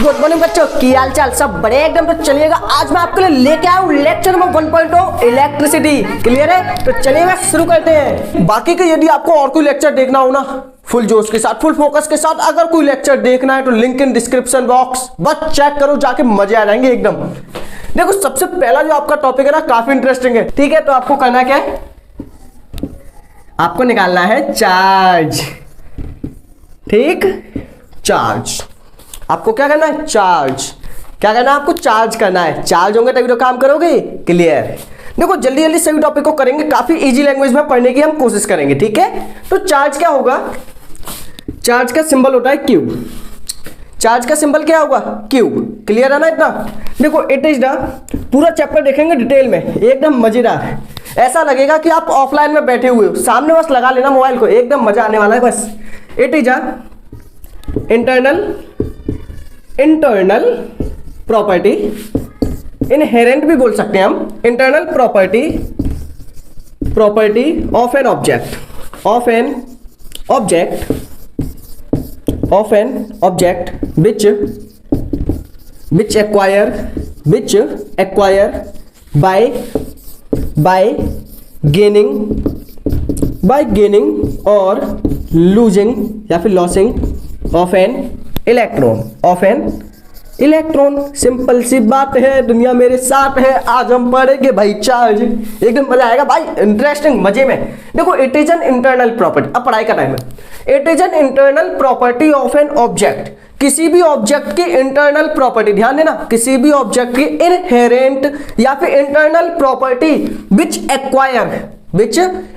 Good morning बच्चों, की हाल चाल सब बड़े एकदम। तो चलिएगा आज मैं आपके लिए लेके आया हूँ लेक्चर नंबर 1.0 इलेक्ट्रिसिटी। क्लियर है? तो चलिएगा शुरू करते हैं। बाकी के यदि आपको और कोई लेक्चर देखना हो ना, फुल जोश के साथ, फुल फोकस के साथ अगर कोई लेक्चर देखना है तो लिंक इन डिस्क्रिप्शन बॉक्स, बस चेक करो जाके, मजे आ जाएंगे एकदम। देखो सबसे पहला जो आपका टॉपिक है ना, काफी इंटरेस्टिंग है। ठीक है, तो आपको करना क्या है, आपको निकालना है चार्ज। ठीक, चार्ज आपको क्या करना है, चार्ज क्या करना है, आपको चार्ज करना है। चार्ज होंगे तभी तो काम करोगे। क्लियर? देखो जल्दी जल्दी सभी टॉपिक को करेंगे, काफी इजी लैंग्वेज में पढ़ने की हम कोशिश करेंगे। ठीक है, तो चार्ज क्या होगा, चार्ज का सिंबल होता है क्यूब। चार्ज का सिंबल क्या होगा, क्यूब। क्लियर है ना इतना? देखो इट इज द, पूरा चैप्टर देखेंगे डिटेल में, एकदम मजेदार। ऐसा लगेगा कि आप ऑफलाइन में बैठे हुए हो, सामने बस लगा लेना मोबाइल को, एकदम मजा आने वाला है बस। It is a internal property, inherent भी बोल सकते हैं हम, internal property of an object which acquire by gaining or losing या फिर losing of an electron. Simple सी बात है, दुनिया मेरे साथ है, आज हम पढ़ेंगे भाई चार्ज, एकदम मजा आएगा भाई, इंटरेस्टिंग, मजे में। देखो it is an internal property, अब पढ़ाई का टाइम है। It is an internal property of an object, किसी भी ऑब्जेक्ट की इंटरनल प्रॉपर्टी, ध्यान देना, किसी भी ऑब्जेक्ट की इनहेरेंट या फिर internal property which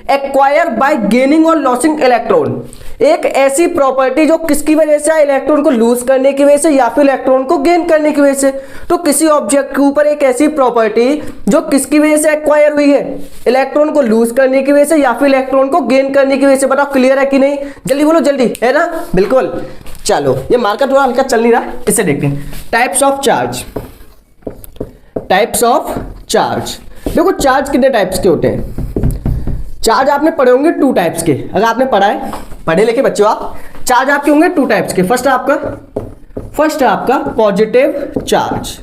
acquire bye gaining और लॉसिंग इलेक्ट्रॉन। एक ऐसी प्रॉपर्टी जो किसकी वजह से, इलेक्ट्रॉन को लूज करने की वजह से या फिर इलेक्ट्रॉन को गेन करने की वजह से। तो किसी ऑब्जेक्ट के ऊपर एक ऐसी प्रॉपर्टी जो किसकी वजह से एक्वायर हुई है, इलेक्ट्रॉन को लूज करने की वजह से या फिर इलेक्ट्रॉन को गेन करने की वजह से। बताओ क्लियर है कि नहीं, जल्दी बोलो, जल्दी, है ना? बिल्कुल। चलो ये मार्कर थोड़ा हल्का चल नहीं रहा, इसे देखते हैं। Types of charge. देखो चार्ज कितने टाइप्स के होते हैं। चार्ज आपने पढ़े होंगे 2 टाइप्स के, अगर आपने पढ़ा है, पढ़े लिखे बच्चों आप, चार्ज आपके होंगे 2 टाइप्स के। फर्स्ट है आपका पॉजिटिव चार्ज।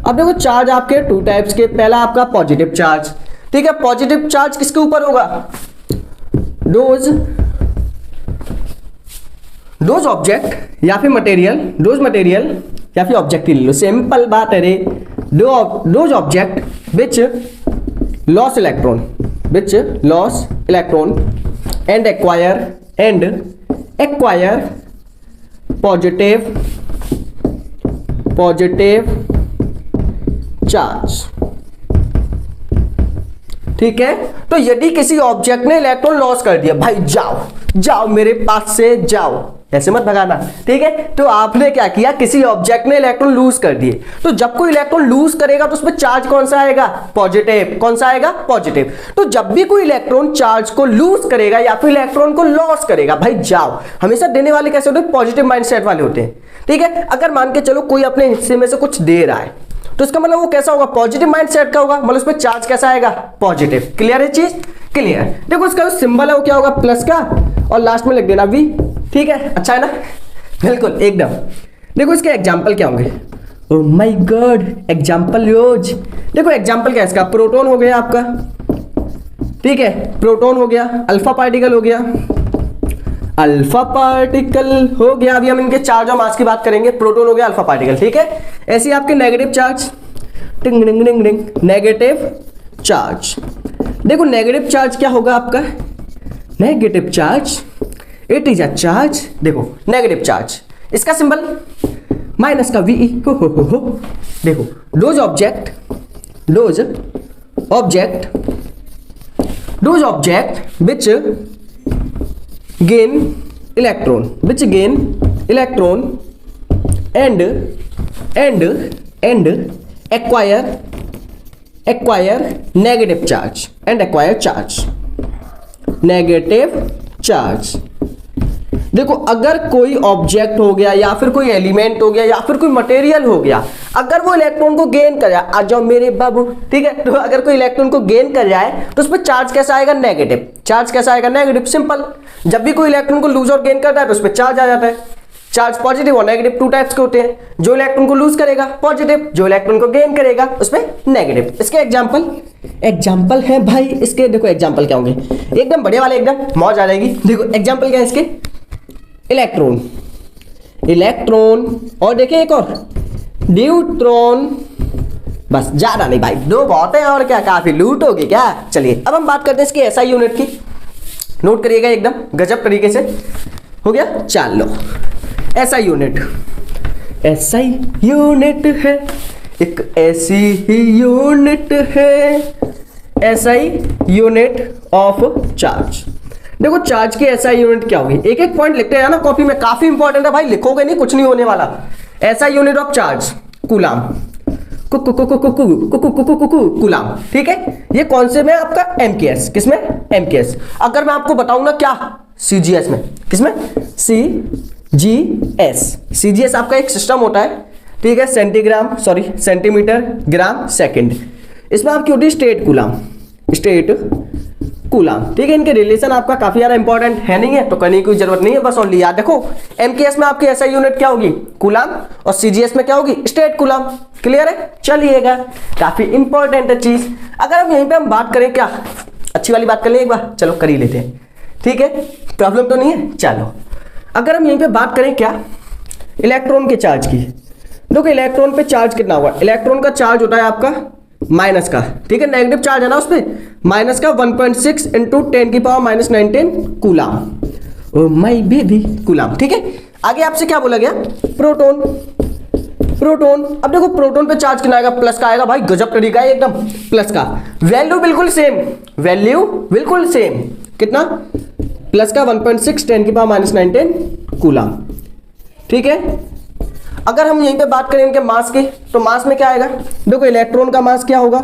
अब देखो चार्ज आपके 2 टाइप्स के, पहला आपका पॉजिटिव चार्ज। ठीक है, पॉजिटिव चार्ज किसके ऊपर होगा, दोज ऑब्जेक्ट या फिर मटेरियल या फिर ऑब्जेक्ट ही ले लो, सिंपल बात है रे। Those object which loss electron and acquire positive charge। ठीक है, तो यदि किसी ऑब्जेक्ट ने इलेक्ट्रॉन लॉस कर दिया, भाई जाओ मेरे पास से जाओ, ऐसे मत भगाना। ठीक है, तो आपने क्या किया, किसी ऑब्जेक्ट ने इलेक्ट्रॉन लूज कर दिए। तो जब कोई इलेक्ट्रॉन लूज करेगा तो उसमें चार्ज कौन सा आएगा, पॉजिटिव। कौन सा आएगा, पॉजिटिव। तो जब भी कोई इलेक्ट्रॉन चार्ज को लूज करेगा या फिर इलेक्ट्रॉन को लॉस करेगा, भाई जाओ, हमेशा देने वाले कैसे होते हैं, पॉजिटिव माइंडसेट वाले होते हैं। ठीक है, अगर मान के चलो कोई अपने हिस्से में से कुछ दे रहा है तो इसका मतलब वो कैसा होगा, पॉजिटिव माइंडसेट का होगा, मतलब उसमें चार्ज कैसा आएगा, पॉजिटिव। क्लियर है चीज? क्लियर। देखो इसका जो सिंबल है वो क्या होगा, प्लस का, और लास्ट में लिख देना V। ठीक है, अच्छा है ना? बिल्कुल एकदम। देखो इसके एग्जाम्पल क्या होंगे, oh my God, example use. देखो एग्जाम्पल क्या है इसका, प्रोटॉन हो गया आपका, ठीक है, प्रोटॉन हो गया, अल्फा पार्टिकल हो गया, अभी हम इनके चार्ज और मास की बात करेंगे। प्रोटॉन हो गया, अल्फा पार्टिकल। ठीक है, ऐसे ही आपके नेगेटिव चार्ज, नेगेटिव चार्ज। देखो नेगेटिव चार्ज क्या होगा आपका, negative charge, it is a charge. देखो नेगेटिव चार्ज, इसका सिंबल माइनस का VE। हो। देखो those object which gain electron and acquire negative charge and acquire charge, negative charge। देखो अगर कोई ऑब्जेक्ट हो गया या फिर कोई एलिमेंट हो गया या फिर कोई मटेरियल हो गया, अगर वो इलेक्ट्रॉन को गेन कर जाए, आ जाओ मेरे बाबू, ठीक है, तो अगर कोई इलेक्ट्रॉन को गेन कर जाए तो उस पर चार्ज कैसा आएगा, नेगेटिव। चार्ज कैसा आएगा, नेगेटिव। सिंपल। जब भी कोई इलेक्ट्रॉन को लूज और गेन करता है तो उस पर चार्ज आ जाता है। चार्ज पॉजिटिव और नेगेटिव 2 टाइप्स के होते हैं। जो इलेक्ट्रॉन को लूज करेगा पॉजिटिव, जो इलेक्ट्रॉन को गेन करेगा उसमें नेगेटिव। इसके एग्जांपल है भाई, इसके देखो एग्जांपल क्या होंगे, एकदम बढ़िया वाले, एकदम मौज आ जाएगी। देखो एग्जांपल क्या है इसके, इलेक्ट्रॉन और देखिए एक और न्यूट्रॉन। बस ज्यादा नहीं भाई, 2 बहुत है और क्या काफी लूट होगी क्या। चलिए अब हम बात करते हैं इसकी एसआई यूनिट की। नोट करिएगा एकदम गजब तरीके से। हो गया, चलो एसआई यूनिट है, एक ऐसी ही यूनिट है, एसआई यूनिट ऑफ चार्ज। देखो चार्ज की एसआई यूनिट क्या होगी, एक एक पॉइंट लिखते हैं ना कॉपी में, काफी इंपॉर्टेंट है भाई, लिखोगे नहीं कुछ नहीं होने वाला। SI unit of charge coulomb, coulomb, ठीक है। ये कौन से में आपका एमकेएस, किसमें एमकेएस। अगर मैं आपको बताऊं ना क्या सीजीएस में, किसमें सीजीएस आपका एक सिस्टम होता है, ठीक है, सेंटीमीटर ग्राम सेकंड। इसमें आपकी होती है स्टेट कूलाम, ठीक है। इनके रिलेशन आपका काफी ज्यादा इंपॉर्टेंट है, नहीं है तो करने की कोई जरूरत नहीं है, बस ओनली याद देखो एमकेएस में आपकी एसआई यूनिट क्या होगी कूलाम, और सीजीएस में क्या होगी स्टेट कूलाम। क्लियर है, चलिएगा, काफी इंपॉर्टेंट है चीज। अगर हम यहीं पे हम बात करें क्या, अच्छी वाली बात कर लें एक बार, चलो कर ही लेते हैं, ठीक है, प्रॉब्लम तो नहीं है। चलो अगर हम यहीं पे बात करें क्या इलेक्ट्रॉन के चार्ज की, देखो इलेक्ट्रॉन पे चार्ज कितना होगा, इलेक्ट्रॉन का चार्ज होता है आपका माइनस का, ठीक है, नेगेटिव चार्ज है ना उस पे, माइनस का 1.6 into 10⁻⁹ coulomb, oh my baby coulomb, ठीक है। आगे आपसे क्या बोला गया, प्रोटॉन। अब देखो प्रोटॉन पे चार्ज कितना आएगा, प्लस का आएगा भाई, गजब तरीका है एकदम, प्लस का। वैल्यू बिल्कुल सेम, कितना, प्लस का 1.6 10⁻⁹ कूलाम, ठीक है। अगर हम यहीं पे बात करें इनके मास की, तो मास में क्या आएगा, देखो इलेक्ट्रॉन का मास क्या होगा,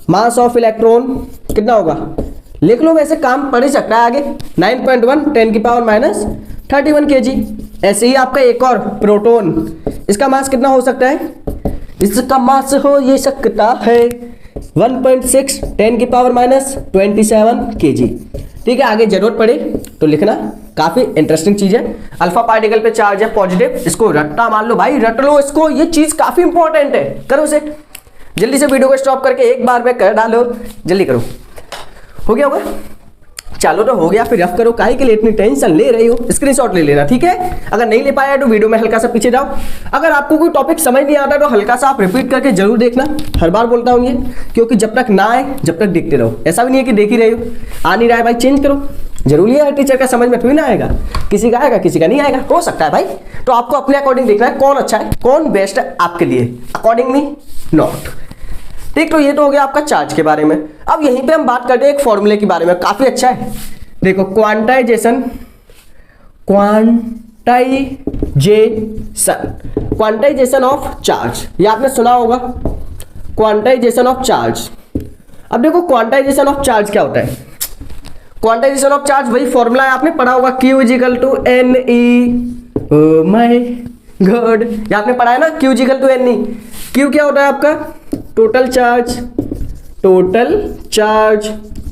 मास ऑफ इलेक्ट्रॉन कितना होगा, लिख लो, वैसे काम पड़ ही सकता है आगे, 9.1 10⁻31 kg। ऐसे ही आपका एक और प्रोटॉन, इसका मास कितना हो सकता है, इसका मास हो ये सकता है 1.6 10⁻27 kg, ठीक है। आगे जरूरत पड़े तो लिखना, काफी इंटरेस्टिंग चीज है। अल्फा पार्टिकल पे चार्ज है पॉजिटिव, इसको रट्टा मान लो भाई, रट लो इसको, ये चीज काफी इंपॉर्टेंट है। करो इसे जल्दी से, वीडियो को स्टॉप करके एक बार में कर डालो, जल्दी करो। हो गया होगा, चलो तो हो गया, फिर रफ करो, काहे के लिए इतनी टेंशन ले रही हो, स्क्रीनशॉट ले लेना, ठीक है। अगर नहीं ले पाया तो वीडियो में हल्का सा पीछे जाओ। अगर आपको कोई टॉपिक समझ नहीं आता तो हल्का सा आप रिपीट करके जरूर देखना, हर बार बोलता हूँ ये, क्योंकि जब तक ना आए जब तक देखते रहो, ऐसा भी नहीं है कि देख ही रहे हो, आ नहीं रहा है भाई चेंज करो, जरूरी है, टीचर का समझ में थोड़ी ना आएगा, किसी का आएगा किसी का नहीं आएगा, हो सकता है भाई। तो आपको अपने अकॉर्डिंग देखना है कौन अच्छा है कौन बेस्ट है आपके लिए, अकॉर्डिंगली नॉट, ठीक। तो ये तो हो गया आपका चार्ज के बारे में। अब यहीं पे हम बात करते हैं एक फॉर्मूले के बारे में, काफी अच्छा है, देखो क्वांटाइजेशन ऑफ चार्ज, ये आपने सुना होगा, क्वांटाइजेशन ऑफ चार्ज। अब देखो क्वांटाइजेशन ऑफ चार्ज क्या होता है, क्वांटाइजेशन ऑफ चार्ज वही फॉर्मूला है, आपने पढ़ा होगा, Q = Ne, oh my God, ये आपने पढ़ा है ना, Q = Ne। Q क्या होता है आपका, टोटल चार्ज,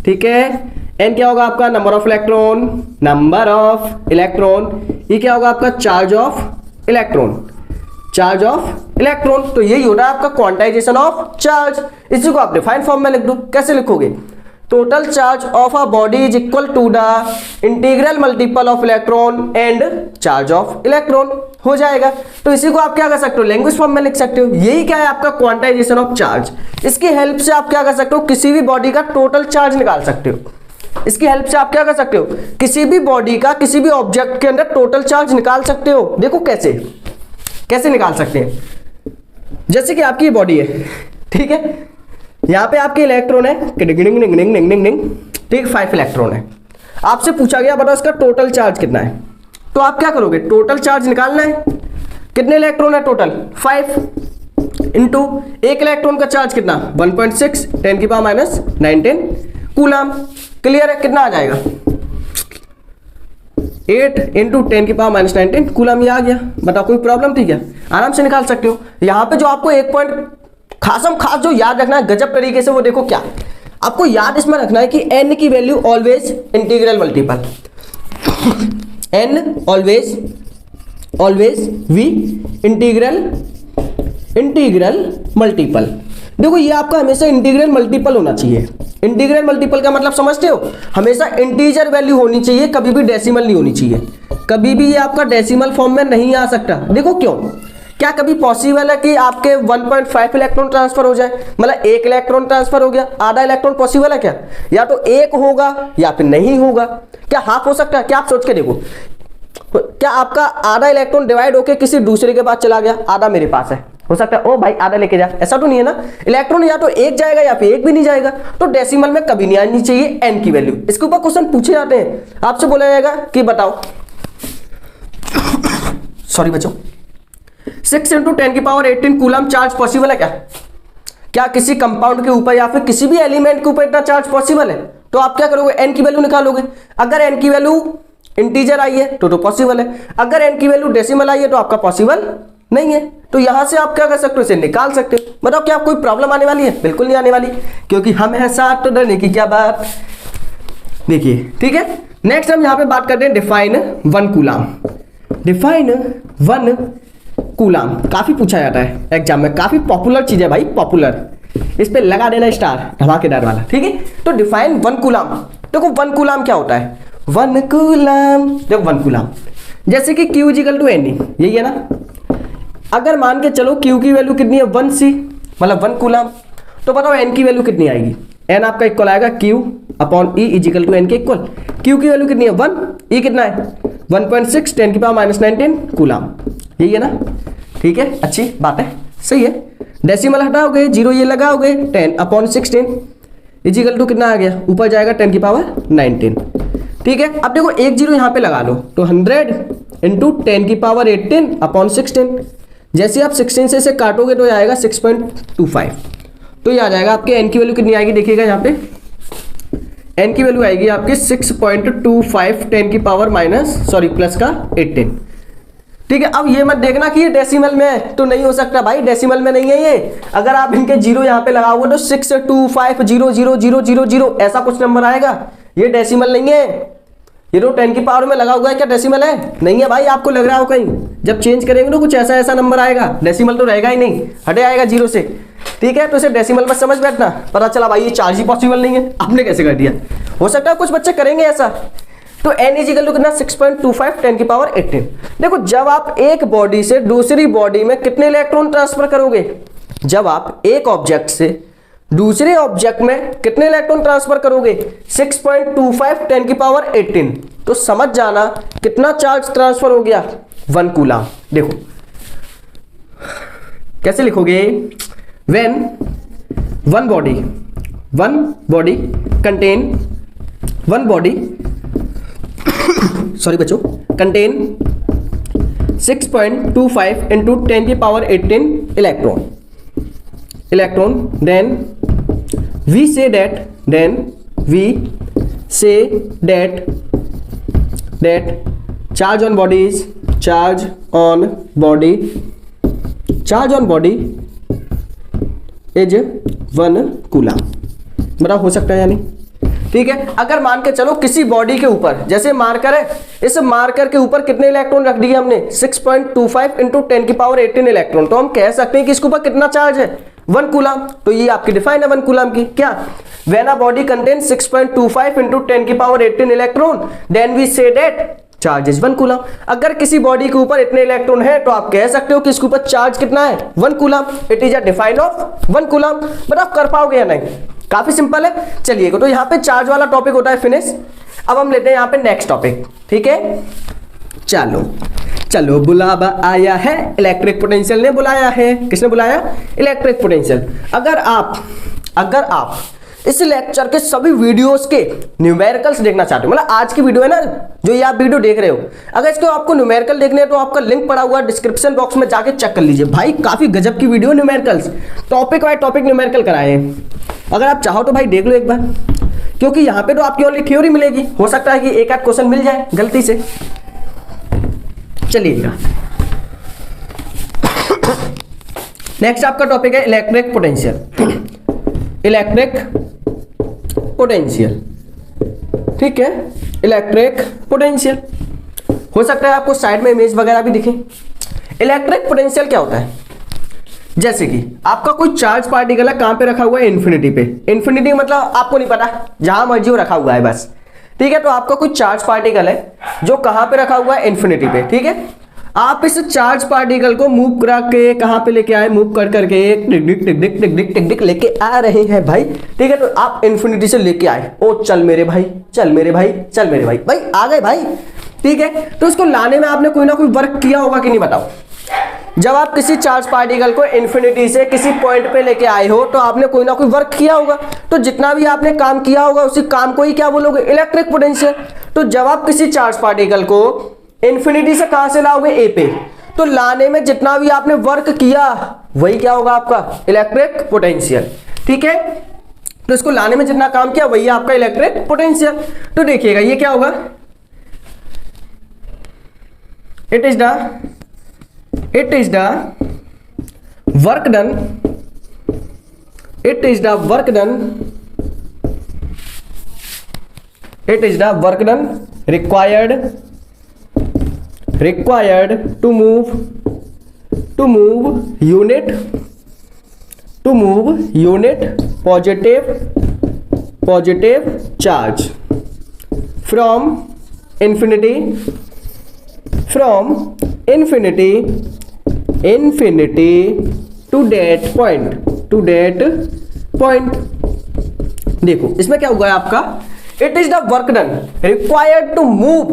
ठीक है। N क्या होगा आपका, नंबर ऑफ इलेक्ट्रॉन, ये क्या होगा आपका, चार्ज ऑफ इलेक्ट्रॉन। तो यही होता है आपका क्वांटाइजेशन ऑफ चार्ज। इसी को आप डिफाइन फॉर्म में लिख दो, कैसे लिखोगे, total charge of a body is equal to the integral multiple of electron and charge of electron, हो जाएगा। तो इसी को आप क्या कर सकते हो, लैंग्वेज फॉर्म में लिख सकते हो। यही क्या है आपका क्वांटाइजेशन ऑफ चार्ज। इसकी हेल्प से आप क्या कर सकते हो, किसी भी बॉडी का टोटल चार्ज निकाल सकते हो। इसकी हेल्प से आप क्या कर सकते हो, किसी भी बॉडी का किसी भी ऑब्जेक्ट के अंदर टोटल चार्ज निकाल सकते हो। देखो कैसे निकाल सकते हैं, जैसे कि आपकी बॉडी है, ठीक है, यहां पे आपके इलेक्ट्रॉन है, ठीक, 5 इलेक्ट्रॉन है। आपसे पूछा गया बताओ इसका टोटल चार्ज कितना है, तो आप क्या करोगे, टोटल चार्ज निकालना है, कितने इलेक्ट्रॉन है टोटल 5 इंटू एक इलेक्ट्रॉन का चार्ज कितना 1.6 10⁻⁹ कूलम। क्लियर है, कितना आ जाएगा 8 इंटू 10⁻⁹ कूलम, ये आ गया। बताओ कोई प्रॉब्लम थी क्या, आराम से निकाल सकते हो। यहां पे जो आपको एक पॉइंट खास जो याद रखना है गजब तरीके से, वो देखो क्या आपको याद इसमें रखना है कि n की value always integral multiple, n always always we integral multiple. देखो ये आपका हमेशा इंटीग्रल मल्टीपल होना चाहिए। इंटीग्रल मल्टीपल का मतलब समझते हो, हमेशा इंटीजर वैल्यू होनी चाहिए, कभी भी डेसिमल नहीं होनी चाहिए। कभी भी ये आपका डेसिमल फॉर्म में नहीं आ सकता। देखो क्यों, क्या कभी पॉसिबल है कि आपके 1.5 इलेक्ट्रॉन ट्रांसफर हो जाए, मतलब 1 इलेक्ट्रॉन ट्रांसफर हो गया, आधा इलेक्ट्रॉन पॉसिबल है क्या? या तो 1 होगा या फिर नहीं होगा। क्या हाफ हो सकता है? क्या आप सोच के देखो, क्या आपका आधा इलेक्ट्रॉन डिवाइड होकर किसी दूसरे के पास चला गया, आधा मेरे पास है, हो सकता है ओ भाई आधा लेके जा, ऐसा तो नहीं है ना। इलेक्ट्रॉन या तो 1 जाएगा या फिर 1 भी नहीं जाएगा। तो डेसिमल में कभी नहीं आनी चाहिए n की वैल्यू। इसके ऊपर क्वेश्चन पूछे जाते हैं, आपसे बोला जाएगा कि बताओ सॉरी बच्चों 6 × 10⁻18 कूलम चार्ज पॉसिबल है क्या? क्या किसी कंपाउंड के ऊपर या फिर किसी भी एलिमेंट के ऊपर इतना चार्ज पॉसिबल है? तो आप क्या करोगे, n की वैल्यू निकालोगे। अगर n की वैल्यू इंटीजर आई है तो पॉसिबल है, अगर n की वैल्यू डेसिमल आई है तो आपका पॉसिबल नहीं है। तो यहां से आप क्या कर सकते हो, इसे निकाल सकते हो। बताओ क्या कोई प्रॉब्लम आने वाली है? बिल्कुल नहीं आने वाली, क्योंकि हम हैं साथ तो डरने की क्या बात। देखिए ठीक है, नेक्स्ट हम यहां पे बात करते हैं डिफाइन 1 कूलम। डिफाइन 1 कूलम काफी पूछा जाता है एग्जाम में, काफी पॉपुलर चीज है भाई, पॉपुलर। इस पे लगा देना स्टार धमाकेदार वाला, ठीक है। तो डिफाइन 1 कूलम, देखो 1 कूलम क्या होता है? 1 कूलम, देखो 1 कूलम जैसे कि Q = Ne, यही है ना। अगर मान के चलो Q की वैल्यू कितनी है 1C, मतलब 1 कूलम, तो बताओ n की वैल्यू कितनी आएगी? n आपका इक्वल आएगा Q/E = n के इक्वल। Q की वैल्यू कितनी है 1, E कितना है 1.6 10⁻⁻19 कूलम, यही है ना। ठीक है, अच्छी बात है, सही है। डेसिमल हटाओगे, 0 ये लगाओगे, 10/16 = कितना आ गया, ऊपर जाएगा 10⁻19। ठीक है, अब देखो 1 0 यहाँ पे लगा लो, तो 100 × 10⁻18/16। जैसे आप 16 से इसे काटोगे तो आएगा 6.25। तो ये आ जाएगा आपके n की वैल्यू कितनी आएगी, देखिएगा यहाँ पे n की वैल्यू आएगी आपकी 6.25 10⁻18। ठीक है, अब ये मत देखना कि ये डेसिमल में है, तो नहीं हो सकता भाई, डेसिमल में नहीं है ये। अगर आप इनके 0 यहाँ पे लगाओगे तो 6250000 ऐसा कुछ नंबर आएगा, ये डेसिमल नहीं है। ये तो 10 की पावर में लगा हुआ है, क्या डेसिमल है? नहीं है भाई, आपको लग रहा हो कहीं। जब चेंज करेंगे तो कुछ ऐसा नंबर आएगा, डेसिमल तो रहेगा ही नहीं, हटे आएगा 0 से। ठीक है, तो इसे डेसिमल में समझ बैठना। पता चला भाई ये चार्ज ही पॉसिबल नहीं है, आपने कैसे कर दिया? हो सकता है कुछ बच्चे करेंगे ऐसा। तो n = कितना 6.25 10⁻18। देखो जब आप एक बॉडी से दूसरी बॉडी में कितने इलेक्ट्रॉन ट्रांसफर करोगे, जब आप एक ऑब्जेक्ट से दूसरे ऑब्जेक्ट में कितने इलेक्ट्रॉन ट्रांसफर करोगे 6.25 10⁻18। तो समझ जाना कितना चार्ज ट्रांसफर हो गया 1 कूलम। देखो कैसे लिखोगे, when one body contain sorry बच्चों, contain 6.25 × 10⁻18 electron, then we say that charge on body is 1 coulomb. बड़ा हो सकता है या नहीं? ठीक है, अगर मान के चलो किसी बॉडी के ऊपर, जैसे मार्कर है, इस मार्कर के ऊपर कितने इलेक्ट्रॉन रख दिए हमने 6.25 × 10⁻18 इलेक्ट्रॉन, तो हम कह सकते हैं कि इसके ऊपर कितना चार्ज है 1 कूलम। तो ये आपकी डिफाइन है 1 कूलम की। क्या? When a body contain 6.25 × 10⁻18 electron, then we say that charge is 1 coulomb. अगर किसी बॉडी के ऊपर इतने इलेक्ट्रॉन है तो आप कह सकते हो कि इसके ऊपर चार्ज कितना है 1 coulomb. It is a define of 1 coulomb. बताओ कर पाओगे या नहीं? काफी सिंपल है। चलिए, तो यहाँ पे चार्ज वाला टॉपिक होता है फिनिश। अब हम लेते हैं यहाँ पे नेक्स्ट टॉपिक। ठीक है, चलो बुलावा आया है, इलेक्ट्रिक पोटेंशियल ने बुलाया है। किसने बुलाया? Electric potential. अगर आप इस लेक्चर के सभी वीडियोस के न्यूमेरिकल्स देखना चाहते हो, मतलब आज की वीडियो है ना जो ये आप वीडियो देख रहे हो, अगर इसको आपको न्यूमेरिकल देखने हैं तो आपका लिंक पड़ा हुआ डिस्क्रिप्शन बॉक्स में, जाके चेक कर लीजिए भाई। काफी गजब की video numericals, topic wise topic numerical कराए हैं। अगर आप चाहो तो भाई देख लो एक बार, क्योंकि यहाँ पे तो आपकी ओनली थ्योरी मिलेगी। हो सकता है कि एक आध क्वेश्चन मिल जाए गलती से। चलिएगा, नेक्स्ट आपका टॉपिक है इलेक्ट्रिक पोटेंशियल। इलेक्ट्रिक पोटेंशियल, ठीक है, इलेक्ट्रिक पोटेंशियल। हो सकता है आपको साइड में इमेज वगैरह भी दिखे। इलेक्ट्रिक पोटेंशियल क्या होता है, जैसे कि आपका कोई चार्ज पार्टिकल है, कहां पे रखा हुआ है, इन्फिनिटी पे। इन्फिनिटी मतलब आपको नहीं पता, जहां मर्जी हो रखा हुआ है बस, ठीक है। तो आपका कोई चार्ज पार्टिकल है जो कहां पे रखा हुआ है, इन्फिनिटी पे, ठीक है। आप इस चार्ज पार्टिकल को मूव करा के कहां पे लेके आए, मूव कर करके टिक डिक टिक डिक टिक डिक टिक डिक लेके आ रहे हैं भाई, ठीक है। तो आप इन्फिनिटी से लेके आए, ओ चल मेरे भाई, चल मेरे भाई, चल मेरे भाई, भाई आ गए भाई, ठीक है। तो इसको लाने में आपने कोई ना कोई वर्क किया होगा कि नहीं, बताओ। जब आप किसी चार्ज पार्टिकल को इन्फिनिटी से किसी पॉइंट पे लेके आए हो तो आपने कोई ना कोई वर्क किया होगा। तो जितना भी आपने काम किया होगा उसी काम को ही क्या बोलोगे, इलेक्ट्रिक पोटेंशियल। तो जब आप किसी चार्ज पार्टिकल को इन्फिनिटी से कहां से लाओगे, ए पे, तो लाने में जितना भी आपने वर्क किया वही क्या होगा, आपका इलेक्ट्रिक पोटेंशियल, ठीक है। तो इसको लाने में जितना काम किया वही आपका इलेक्ट्रिक पोटेंशियल। तो देखिएगा ये क्या होगा, it is the work done, it is the work done required to move unit positive charge from infinity to that point। देखो इसमें क्या हुआ है आपका, it is the work done required to move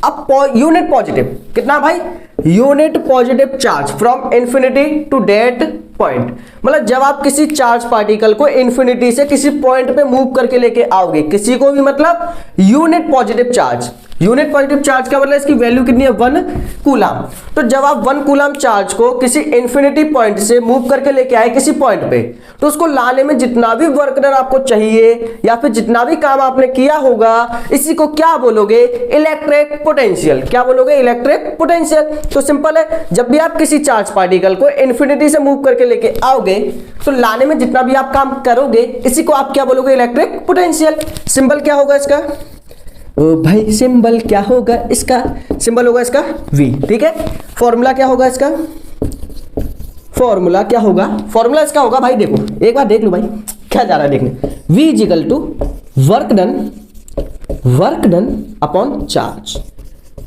up unit positive, कितना भाई, unit positive charge from infinity to that point. मतलब जब आप किसी चार्ज पार्टिकल को इन्फिनिटी से किसी पॉइंट पे मूव करके लेके आओगे, किसी को भी मतलब unit positive charge. Unit positive charge का मतलब इसकी वैल्यू कितनी है, 1 कूलम। तो जब आप 1 कूलम चार्ज को किसी इन्फिनिटी पॉइंट से मूव करके लेके आए किसी पॉइंट पे, तो उसको लाने में जितना भी वर्क डन आपको चाहिए या फिर जितना भी काम आपने किया होगा, इसी को क्या बोलोगे, इलेक्ट्रिक पोटेंशियल। क्या बोलोगे, इलेक्ट्रिक पोटेंशियल। तो सिंपल है, जब भी आप किसी चार्ज पार्टिकल को इन्फिनिटी से मूव करके लेके आओगे तो लाने में जितना भी आप काम करोगे इसी को आप क्या बोलोगे, इलेक्ट्रिक पोटेंशियल। सिंबल क्या होगा इसका, ओ भाई सिंबल क्या होगा इसका, सिंबल होगा इसका V, ठीक है। फॉर्मूला क्या होगा इसका, फॉर्मूला क्या होगा, फॉर्मूला इसका होगा भाई, देखो एक बार देख लो भाई, क्या जा रहा है देखने, V is equal to work done upon charge,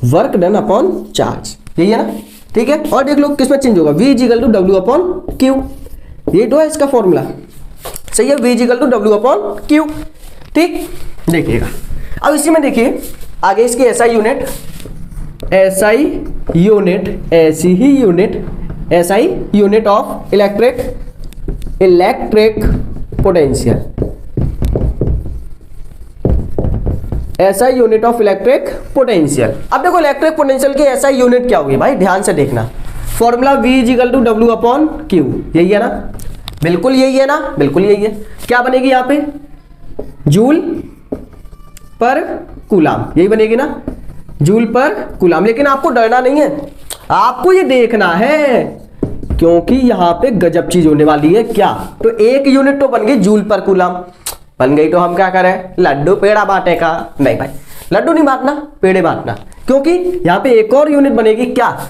work done upon charge, यही है ना, ठीक है। और देख लो किसमें चेंज होगा, V is equal to W upon Q, ये तो है इसका फॉर्मूला, सही है। V is equal to W upon Q, ठीक। देखिएगा अब इसी में देखिए आगे इसकी SI unit of electric potential, SI unit of electric potential. अब देखो इलेक्ट्रिक पोटेंशियल की SI यूनिट क्या होगी भाई, ध्यान से देखना, formula V is equal to W upon Q, यही है ना, बिल्कुल यही है ना, बिल्कुल यही है। क्या बनेगी यहाँ पे, जूल पर कूलम, यही बनेगी ना, जूल पर कूलम। लेकिन आपको डरना नहीं है, आपको ये देखना है, क्योंकि यहाँ पे गजब चीज होने वाली है। क्या, तो एक यूनिट तो बन गई जूल पर कूलम, बन गई तो हम क्या करें, लड्डू पेड़ा बांटे का, नहीं भाई लड्डू नहीं बांटना, पेड़े बांटना, क्योंकि यहाँ पे एक और यूनिट बनेगी, क्या,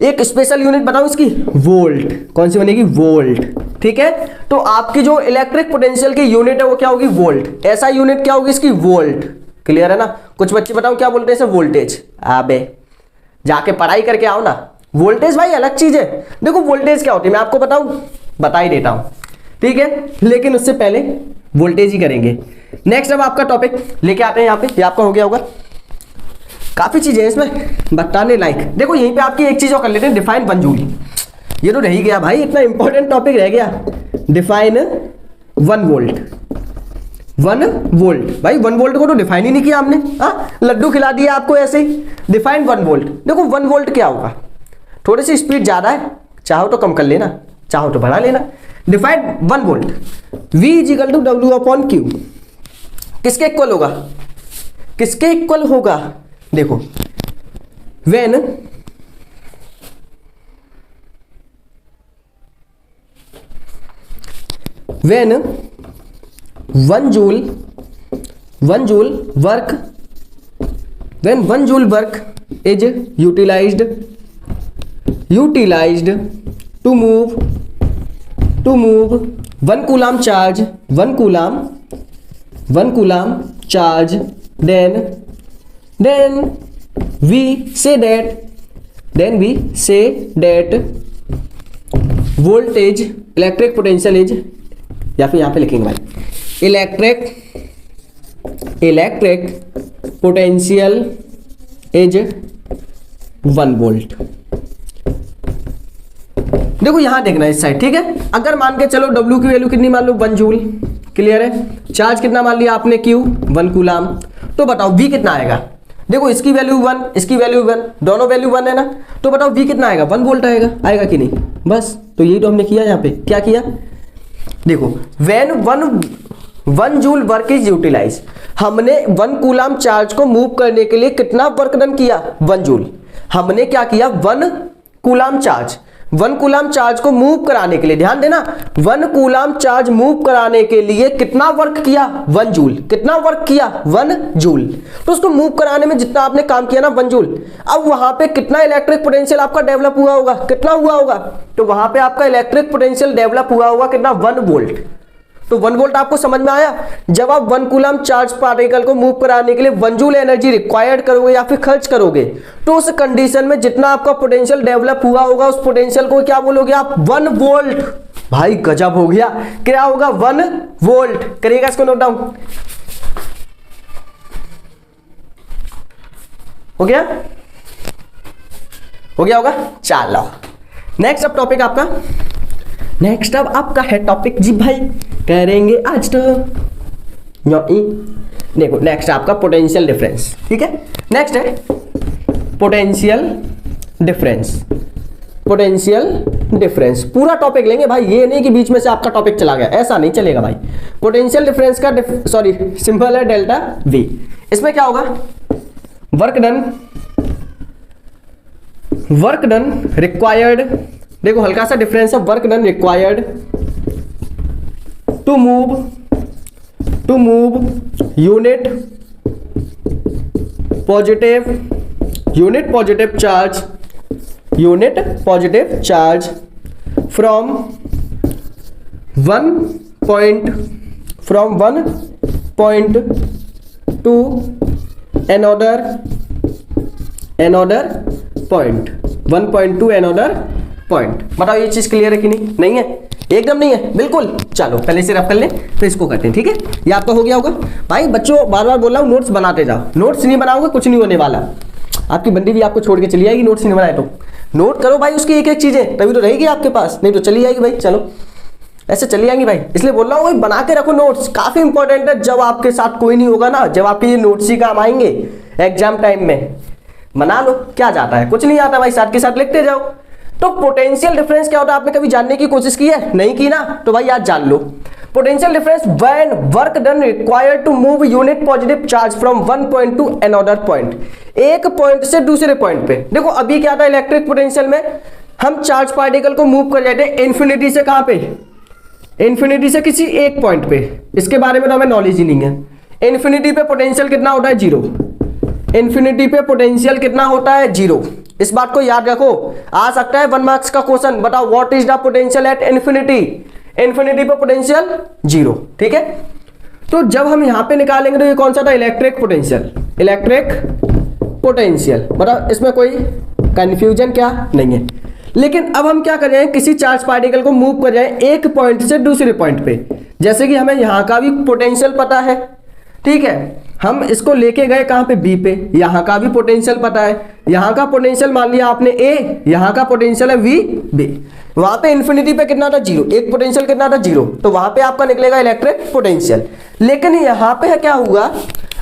एक स्पेशल यूनिट बताओ इसकी, वोल्ट। कौन सी बनेगी, वोल्ट, ठीक है। तो आपकी जो इलेक्ट्रिक पोटेंशियल की यूनिट है वो क्या होगी, वोल्ट। ऐसा यूनिट क्या होगी इसकी, वोल्ट। क्लियर है ना। कुछ बच्चे बताओ क्या बोलते हैं इसे, वोल्टेज। अबे जाके पढ़ाई करके आओ ना, वोल्टेज भाई अलग चीज है। देखो वोल्टेज क्या होती है मैं आपको बताऊं, बता ही देता हूं, ठीक है। लेकिन उससे पहले वोल्टेज ही करेंगे। नेक्स्ट अब आपका टॉपिक लेके आते हैं यहाँ पे, ये आपका हो गया होगा, काफी चीजें इसमें बताने लायक। देखो यहीं पे आपकी एक चीज और कर लेते हैं, डिफाइन 1 जूल। ये तो रह ही गया भाई, इतना इंपॉर्टेंट टॉपिक रह गया, डिफाइन 1 वोल्ट। 1 वोल्ट भाई, 1 वोल्ट को तो डिफाइन ही नहीं किया हमने, हाँ लड्डू खिला दिया आपको ऐसे ही। डिफाइन 1 वोल्ट, देखो 1 वोल्ट क्या होगा, थोड़ी सी स्पीड ज्यादा है, चाहो तो कम कर लेना, चाहो तो बढ़ा लेना। Define 1 volt, V is equal to W upon Q, किसके इक्वल होगा, किसके इक्वल होगा, देखो when 1 joule work is utilized to move 1 coulomb charge, 1 coulomb charge, then we say that voltage, electric potential is, या फिर यहां पे लिखेंगे भाई इलेक्ट्रिक पोटेंशियल इज 1 वोल्ट। देखो यहां देखना इस साइड, ठीक है। अगर मान के चलो W की वैल्यू कितनी मान लो 1 जूल, क्लियर है। चार्ज कितना मान लिया आपने Q, 1 कूलाम। तो बताओ V कितना आएगा। देखो इसकी वैल्यू 1, इसकी वैल्यू 1, दोनों वैल्यू 1 है ना। तो बताओ V कितना आएगा, 1 वोल्ट आएगा कि नहीं। बस तो यही तो हमने किया यहाँ पे। क्या किया, देखो when 1 joule work is utilise, हमने 1 कूलाम चार्ज को मूव करने के लिए कितना वर्क डन किया, 1 जूल। हमने क्या किया, 1 कूलाम चार्ज को मूव कराने के लिए, ध्यान देना, 1 कूलाम चार्ज मूव कराने के लिए कितना वर्क किया, 1 जूल। कितना वर्क किया, 1 जूल। तो उसको मूव कराने में जितना आपने काम किया ना 1 जूल, अब वहां पे कितना इलेक्ट्रिक पोटेंशियल आपका डेवलप हुआ होगा, कितना हुआ होगा। तो वहां पे आपका इलेक्ट्रिक पोटेंशियल डेवलप हुआ होगा कितना, 1 वोल्ट। तो 1 वोल्ट आपको समझ में आया। जब आप 1 कूलम चार्ज पार्टिकल को मूव कराने के लिए 1 जूल एनर्जी रिक्वायर्ड करोगे या फिर खर्च करोगे, तो उस कंडीशन में जितना आपका पोटेंशियल डेवलप हुआ होगा उस पोटेंशियल को क्या बोलोगे आप, 1 वोल्ट। भाई गजब हो गया, क्या होगा, 1 वोल्ट। करिएगा इसको नोट डाउन, हो गया होगा। चलो नेक्स्ट अब टॉपिक आपका, नेक्स्ट अब आपका है टॉपिक जी भाई, करेंगे आज तो देखो नेक्स्ट आपका पोटेंशियल डिफरेंस, ठीक है। नेक्स्ट है पोटेंशियल डिफरेंस, पूरा टॉपिक लेंगे भाई, ये नहीं कि बीच में से आपका टॉपिक चला गया, ऐसा नहीं चलेगा भाई। पोटेंशियल डिफरेंस का सिंबल है डेल्टा V। इसमें क्या होगा, वर्क डन रिक्वायर्ड, देखो हल्का सा डिफरेंस है, work done required to move unit positive charge from one point to another point, 1 point to another point. बताओ ये चीज क्लियर है कि नहीं है, एकदम नहीं है, बिल्कुल। चलो पहले से रफ कर ले, फिर इसको करते हैं, ठीक है। ये आपका हो गया होगा भाई। बच्चों बार बार बोल रहा हूँ, नोट्स बनाते जाओ, नोट्स नहीं बनाओगे कुछ नहीं होने वाला। आपकी बंदी भी आपको छोड़ के चली आएगी, नोट्स नहीं बनाए तो। नोट करो भाई उसकी एक एक चीजें, तभी तो रहेगी आपके पास, नहीं तो चली जाएगी भाई। चलो ऐसे चली जाएंगी भाई, इसलिए बोल रहा हूँ भाई बना के रखो नोट्स, काफी इंपॉर्टेंट है। जब आपके साथ कोई नहीं होगा ना, जब आपके ये नोट्स ही काम आएंगे एग्जाम टाइम में, बना लो, क्या जाता है, कुछ नहीं आता भाई, साथ के साथ लिखते जाओ। तो पोटेंशियल डिफरेंस क्या होता है, आपने कभी जानने की कोशिश की है, नहीं की ना, तो भाई आज जान लो। Potential difference when work done required to move unit positive charge from 1 point to another point, एक पॉइंट से दूसरे पॉइंट पे। देखो अभी क्या था इलेक्ट्रिक पोटेंशियल में, हम चार्ज पार्टिकल को मूव कर जाते हैं इन्फिनिटी से, कहां पे, इन्फिनिटी से किसी एक पॉइंट पे। इसके बारे में तो हमें नॉलेज ही नहीं है। इन्फिनिटी पे पोटेंशियल कितना होता है, 0। इन्फिनिटी पे पोटेंशियल कितना होता है, 0। इस बात को याद रखो, आ सकता है 1 मार्क्स का क्वेश्चन, बताओ what is the potential at infinity. Infinity पे पोटेंशियल 0, ठीक है। तो जब हम यहां पे निकालेंगे तो ये कौन सा था, इलेक्ट्रिक पोटेंशियल। बताओ इसमें कोई कंफ्यूजन क्या नहीं है। लेकिन अब हम क्या कर रहे हैं, किसी चार्ज पार्टिकल को मूव कर रहे हैं एक पॉइंट से दूसरे पॉइंट पे। जैसे कि हमें यहां का भी पोटेंशियल पता है, ठीक है, हम इसको लेके गए कहां पे, बी पे, यहां का भी पोटेंशियल पता है। यहां का पोटेंशियल मान लिया आपने ए, यहां का पोटेंशियल है वी बी। वहां पे इन्फिनिटी पे कितना था, 0, एक पोटेंशियल कितना था, 0। तो वहां पे आपका निकलेगा इलेक्ट्रिक पोटेंशियल। लेकिन यहां पे क्या हुआ,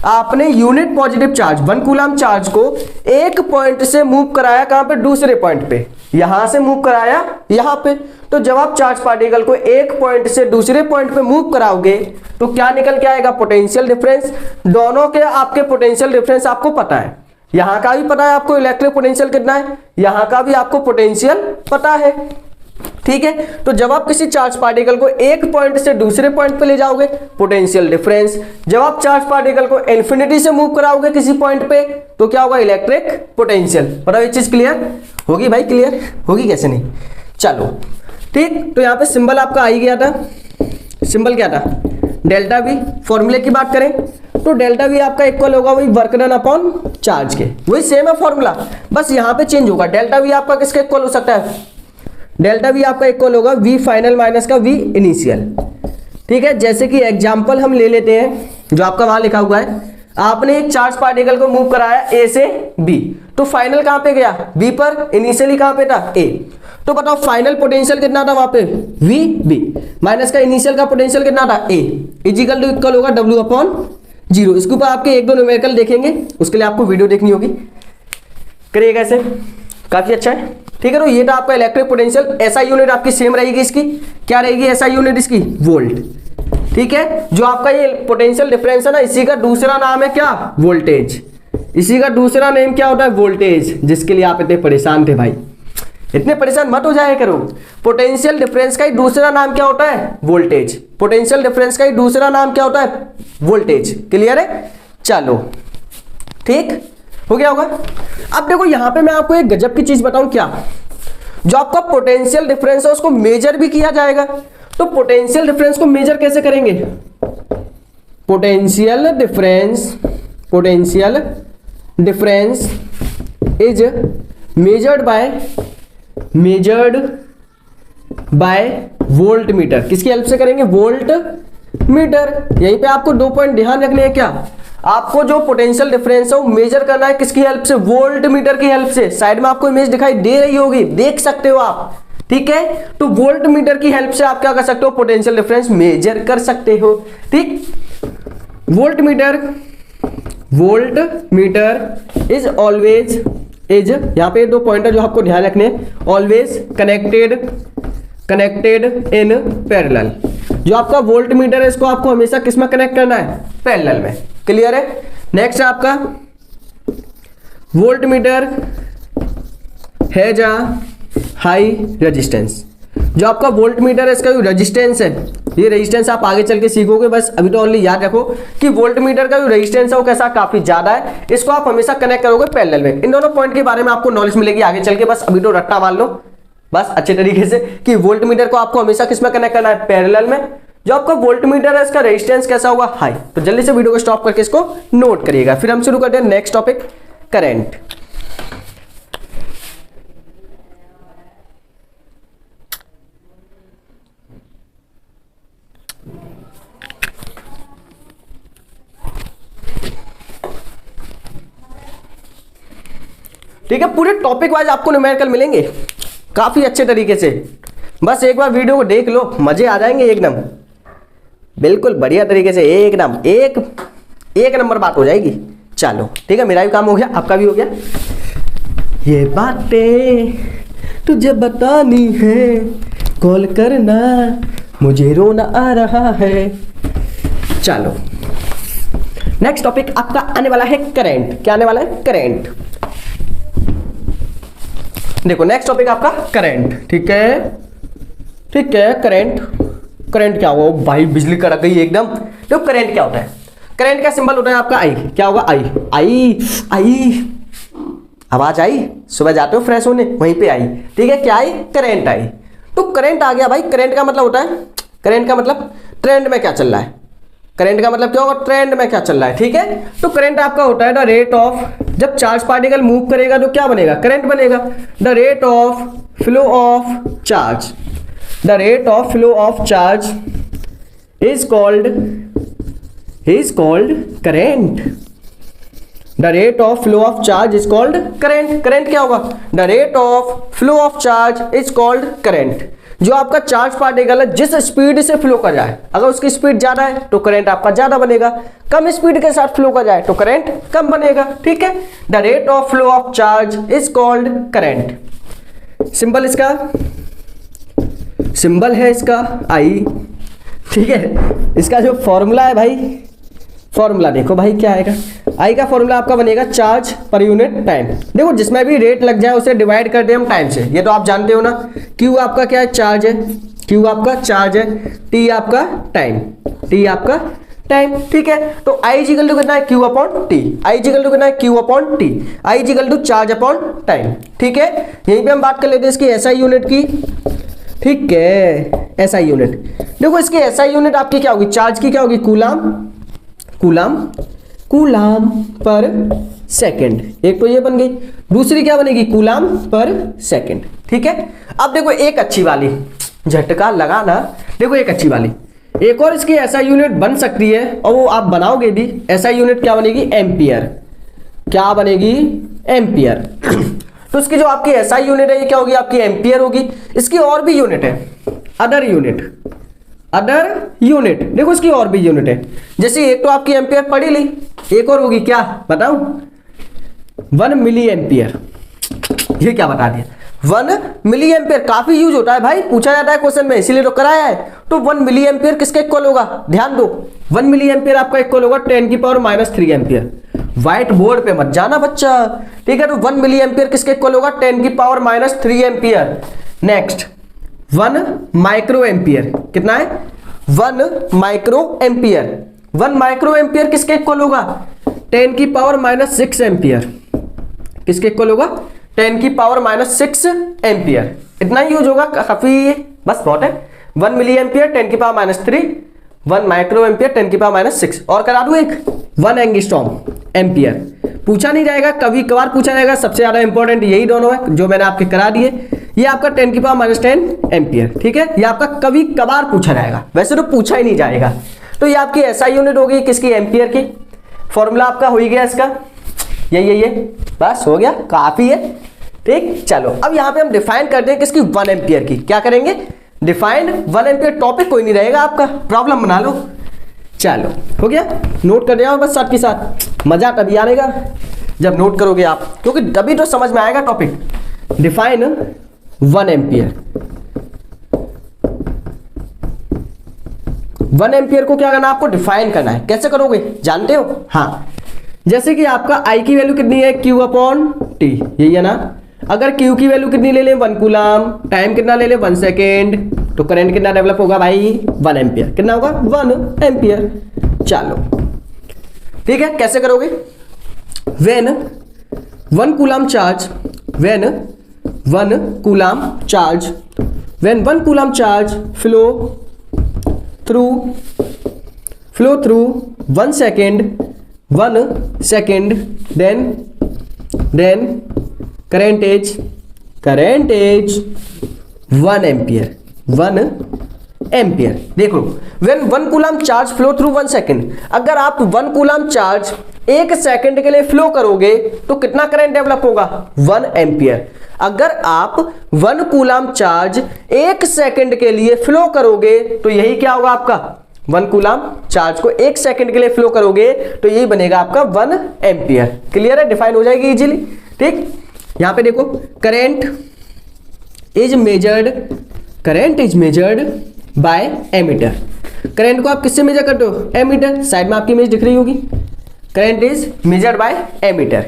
आपने unit positive charge 1 coulomb charge को एक पॉइंट से मूव कराया, कहां पे, दूसरे पॉइंट पे, यहां से मूव कराया यहां पे। तो जब आप चार्ज पार्टिकल को एक पॉइंट से दूसरे पॉइंट पे मूव कराओगे तो क्या निकल के आएगा, पोटेंशियल डिफरेंस। दोनों के आपके पोटेंशियल डिफरेंस आपको पता है, यहां का भी पता है आपको इलेक्ट्रिक पोटेंशियल कितना है, यहां का भी आपको पोटेंशियल पता है, ठीक है, तो जब आप किसी चार्ज पार्टिकल को एक पॉइंट से दूसरे पॉइंट पे ले जाओगे पोटेंशियल डिफरेंस, जब आप चार्ज पार्टिकल को इन्फिनिटी से मूव कराओगे किसी पॉइंट पे तो क्या होगा, इलेक्ट्रिक पोटेंशियल। बताओ ये चीज क्लियर होगी भाई, क्लियर होगी कैसे नहीं। चलो ठीक, तो यहाँ पे सिंबल आपका आ ही गया था, सिंबल क्या था, डेल्टा वी। फॉर्मूले की बात करें तो डेल्टा वी आपका इक्वल होगा वही वर्क डन अपॉन चार्ज के, वही सेम है फॉर्मूला, बस यहाँ पे चेंज होगा। डेल्टा वी आपका किसके इक्वल हो सकता है, डेल्टा वी आपका इक्वल होगा वी फाइनल माइनस का वी इनिशियल। ठीक है, जैसे कि एग्जांपल हम ले लेते हैं जो आपका वहां लिखा हुआ है, आपने एक चार्ज पार्टिकल को मूव कराया ए से बी, तो फाइनल कहां पे गया, बी पर, इनिशियली कहां पे था, ए। तो बताओ फाइनल पोटेंशियल कितना था वहां पे, वी बी, माइनस का इनिशियल का पोटेंशियल कितना था, ए, इजिकल टू इक्वल होगा डब्ल्यू अपॉन जीरो। इसके ऊपर आपके एक दो न्यूमेरिकल देखेंगे, उसके लिए आपको वीडियो देखनी होगी, करिएगा ऐसे, काफी अच्छा है। ठीक है, तो ये था आपका इलेक्ट्रिक पोटेंशियल। एसआई यूनिट आपकी सेम रहेगी, इसकी क्या रहेगी एसआई यूनिट, इसकी वोल्ट। ठीक है, जो आपका ये पोटेंशियल डिफरेंस है ना, इसी का दूसरा नाम है क्या, वोल्टेज। इसी का दूसरा नेम क्या होता है, वोल्टेज, जिसके लिए आप इतने परेशान थे भाई, इतने परेशान मत हो जाया करो। पोटेंशियल डिफरेंस का ही दूसरा नाम क्या होता है, वोल्टेज। पोटेंशियल डिफरेंस का ही दूसरा नाम क्या होता है, वोल्टेज। क्लियर है, चलो ठीक हो गया होगा। अब देखो यहां पे मैं आपको एक गजब की चीज बताऊं, क्या, जो आपका पोटेंशियल डिफरेंस है उसको मेजर भी किया जाएगा। तो पोटेंशियल डिफरेंस को मेजर कैसे करेंगे, potential difference is measured bye volt meter. किसकी हेल्प से करेंगे, वोल्ट मीटर। यहीं पे आपको 2 पॉइंट ध्यान रखने हैं, क्या, आपको जो पोटेंशियल डिफरेंस है वो मेजर करना है किसकी हेल्प से, वोल्ट मीटर की हेल्प से। साइड में आपको इमेज दिखाई दे रही होगी, देख सकते हो आप। ठीक है, तो वोल्ट मीटर की हेल्प से आप क्या कर सकते हो, पोटेंशियल डिफरेंस मेजर कर सकते हो। ठीक, वोल्ट मीटर इज ऑलवेज यहां पे 2 पॉइंटर जो आपको ध्यान रखने, ऑलवेज कनेक्टेड इन पैरेलल। जो आपका वोल्ट मीटर है इसको आपको हमेशा किस में कनेक्ट करना है, पैरेलल में। क्लियर है। नेक्स्ट आपका volt meter has a high resistance. जो आपका वोल्ट मीटर है इसका जो रेजिस्टेंस है, ये रेजिस्टेंस आप आगे चल के सीखोगे, बस अभी तो ओनली याद रखो कि वोल्ट मीटर का जो रेजिस्टेंस है वो कैसा, काफी ज्यादा है। इसको आप हमेशा कनेक्ट करोगे पैरेलल में। इन दोनों पॉइंट के बारे में आपको नॉलेज मिलेगी आगे चल के, बस अभी तो रट्टा मार लो बस अच्छे तरीके से कि वोल्ट मीटर को आपको हमेशा किसमें कनेक्ट करना है, पैरेलल में। जो आपका वोल्ट मीटर है इसका रेजिस्टेंस कैसा होगा, हाई। तो जल्दी से वीडियो को स्टॉप करके इसको नोट करिएगा। फिर हम शुरू करते हैं नेक्स्ट टॉपिक, करंट। ठीक है, पूरे टॉपिक वाइज आपको न्यूमेरिकल मिलेंगे काफी अच्छे तरीके से। बस एक बार वीडियो को देख लो, मजे आ जाएंगे एकदम, बिल्कुल बढ़िया तरीके से, एकदम एक नंबर बात हो जाएगी। चलो ठीक है, मेरा भी काम हो गया, आपका भी हो गया। ये बातें तुझे बतानी है, कॉल करना, मुझे रोना आ रहा है। चलो नेक्स्ट टॉपिक आपका आने वाला है करंट। क्या आने वाला है, करंट। देखो नेक्स्ट टॉपिक आपका करंट। ठीक है, ठीक है, करंट क्या हुआ भाई, बिजली कड़क गई एकदम। देखो करंट क्या होता है, करंट का सिंबल होता है आपका आई। क्या होगा, आई। आवाज आई, सुबह जाते हो फ्रेश होने, वहीं पे आई। ठीक है, क्या आई, करंट आई। तो करंट आ गया भाई। करंट का मतलब होता है, करंट का मतलब ट्रेंड में क्या चल रहा है। करंट का मतलब क्या होगा, ट्रेंड में क्या चल रहा है। ठीक है, तो करंट आपका होता है द रेट ऑफ, जब चार्ज पार्टिकल मूव करेगा तो क्या बनेगा, करंट बनेगा। The rate of flow of charge, the rate of flow of charge is called current. The rate of flow of charge is called current. Current क्या होगा, the rate of flow of charge is called current. जो आपका charge particle है जिस speed से flow कर जाए, अगर उसकी स्पीड ज्यादा है तो करंट आपका ज्यादा बनेगा, कम स्पीड के साथ फ्लो कर जाए तो करंट कम बनेगा। ठीक है, the rate of flow of charge is called current. Symbol है इसका आई। ठीक है, इसका जो फॉर्मूला है भाई, फॉर्मूला देखो भाई क्या आएगा, आई का फॉर्मूला आपका बनेगा चार्ज पर यूनिट टाइम। देखो जिसमें भी रेट लग जाए उसे डिवाइड कर दे हम टाइम से, ये तो आप जानते हो ना। क्यू आपका क्या है, चार्ज है, क्यू आपका चार्ज है, टी आपका टाइम, टी आपका टाइम, ठीक है। तो आई इक्वल टू कितना है, Q upon T, I equal to कितना है, Q upon T, I equal to charge upon time, ठीक है। यहीं पे हम बात कर लेते हैं इसकी एसआई यूनिट की, ठीक है, एसआई यूनिट। देखो इसकी एसआई यूनिट आपकी क्या होगी, चार्ज की क्या होगी, कूलाम, कूलाम, कूलाम पर सेकंड, एक तो ये बन गई, दूसरी क्या बनेगी, कूलाम पर सेकंड, ठीक है। अब देखो एक अच्छी वाली, झटका लगा ना, देखो एक अच्छी वाली, एक और इसकी एसआई यूनिट बन सकती है और वो आप बनाओगे भी। एसआई यूनिट क्या बनेगी, एम्पियर, क्या बनेगी, एम्पियर। तो इसकी जो आपकी एसआई यूनिट है ये क्या होगी, आपकी एम्पियर होगी। इसकी और भी यूनिट है, अदर यूनिट, अदर यूनिट, देखो इसकी और भी यूनिट है, जैसे एक तो आपकी एम्पियर पढ़ी ली, एक और होगी क्या बताओ, 1 मिली एम्पियर। ये क्या बता दिया, 1 मिली एम्पियर, काफी यूज होता है भाई, पूछा जाता है क्वेश्चन में, इसीलिए तो कराया है। तो 1 मिली एम्पियर किसके इक्वल होगा, ध्यान दो, 1 मिली एम्पियर आपका इक्वल होगा 10⁻³ एम्पियर। व्हाइट बोर्ड पे मत जाना बच्चा, ठीक है। तो 1 मिली एम्पियर किसके इक्वल होगा, 10⁻³ एम्पियर। नेक्स्ट 1 माइक्रो एम्पियर, कितना है, 1 माइक्रो एम्पियर, 1 माइक्रो एम्पियर किसके इक्वल होगा, 10⁻⁻6 एम्पियर, किसके इक्वल होगा, 10⁻⁻6 एम्पियर। इतना ही यूज होगा, काफी बस बहुत है। 1 मिली एम्पियर 10⁻³ 1 माइक्रो एम्पियर 10⁻6, और करा दूं एक 1 एंगस्ट्रॉम एम्पियर। पूछा नहीं जाएगा, कभी कभार पूछा जाएगा, सबसे ज्यादा इंपॉर्टेंट यही दोनों है जो मैंने आपके करा दिए। ये आपका 10⁻10 एम्पियर, ठीक है, ये आपका कभी कभार पूछा जाएगा, वैसे तो पूछा ही नहीं जाएगा। तो ये आपकी एसआई यूनिट होगी किसकी, एम्पियर की। फॉर्मूला आपका हो ही गया इसका, ये बस हो गया, काफी है, ठीक। चलो अब यहाँ पे हम डिफाइन करते हैं किसकी, 1 एम्पियर की। क्या करेंगे, डिफाइन 1 एम्पियर, टॉपिक कोई नहीं रहेगा आपका, प्रॉब्लम बना लो। चलो हो गया, नोट कर जाओ बस साथ के साथ, मजा तभी आएगा जब नोट करोगे आप, क्योंकि तभी तो समझ में आएगा टॉपिक। डिफाइन 1 एम्पियर, 1 एम्पियर को क्या करना, आपको डिफाइन करना है। कैसे करोगे जानते हो, हाँ, जैसे कि आपका I की वैल्यू कितनी है, Q अपॉन टी, यही है ना। अगर Q की वैल्यू कितनी ले लें, 1 कूलाम, टाइम कितना ले लें, 1 सेकेंड, तो करंट कितना डेवलप होगा भाई, 1 एम्पियर, कितना होगा, 1 एम्पियर। चलो ठीक है, कैसे करोगे, when 1 coulomb charge, when 1 coulomb charge, when 1 coulomb charge flow through 1 second, 1 second, then current is 1 ampere, 1 ampere. देखो when 1 coulomb charge flow through 1 second, अगर आप 1 कूलाम चार्ज 1 सेकेंड के लिए फ्लो करोगे तो कितना करंट डेवलप होगा, 1 एम्पियर। अगर आप 1 कूलाम चार्ज 1 सेकेंड के लिए फ्लो करोगे तो यही क्या होगा आपका, 1 कूलाम चार्ज को 1 सेकेंड के लिए फ्लो करोगे तो यही बनेगा आपका 1 एम्पियर। क्लियर है, डिफाइन हो जाएगी इजीली, ठीक। यहां पे देखो current is measured by ammeter. Current को आप किससे मेजर करते हो, एमीटर, साइड में आपकी इमेज दिख रही होगी। Current is measured by ammeter.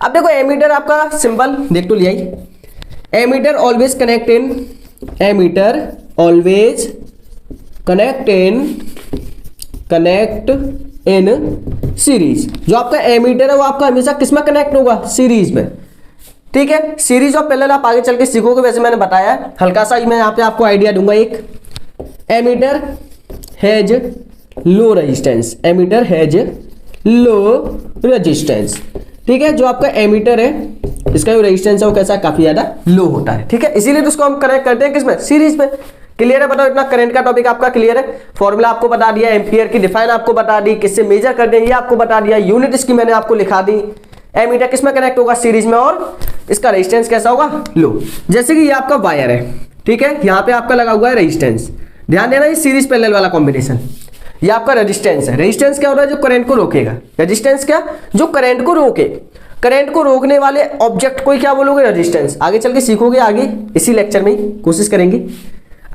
अब देखो एमीटर आपका सिंबल देख तो लिया ही, ammeter always connect in series. जो आपका एमीटर है वो आपका हमेशा किसमें कनेक्ट होगा, सीरीज में, ठीक है। सीरीज और पैरेलल आप आगे चल के सीखोगे, वैसे मैंने बताया हल्का सा, मैं यहाँ पे आपको आइडिया दूंगा। एक ammeter has low resistance, ammeter has low resistance, ठीक है। जो आपका एमीटर है इसका जो रेजिस्टेंस है वो कैसा, काफी ज्यादा लो होता है, ठीक है। इसीलिए तो उसको हम कनेक्ट करते हैं किसमें, सीरीज में। क्लियर है, बताओ, इतना करंट का टॉपिक आपका क्लियर है। फॉर्मूला आपको बता दिया, एम्पियर की डिफाइन आपको बता दी, किससे मेजर करते हैं ये आपको बता दिया, यूनिट इसकी मैंने आपको लिखा दी। एमीटर किसमें कनेक्ट होगा, सीरीज में, और इसका रेजिस्टेंस कैसा होगा, लो। जैसे कि ये आपका वायर है, ठीक है, यहाँ पे आपका लगा हुआ है रेजिस्टेंस, ध्यान देना, ये सीरीज पैरेलल वाला कॉम्बिनेशन। ये आपका रेजिस्टेंस है। रेजिस्टेंस क्या होता है, जो करंट को रोकेगा। रेजिस्टेंस क्या, जो करंट को रोके, करंट को रोकने वाले ऑब्जेक्ट को ही क्या बोलोगे, रेजिस्टेंस। आगे चल के सीखोगे, आगे इसी लेक्चर में कोशिश करेंगे।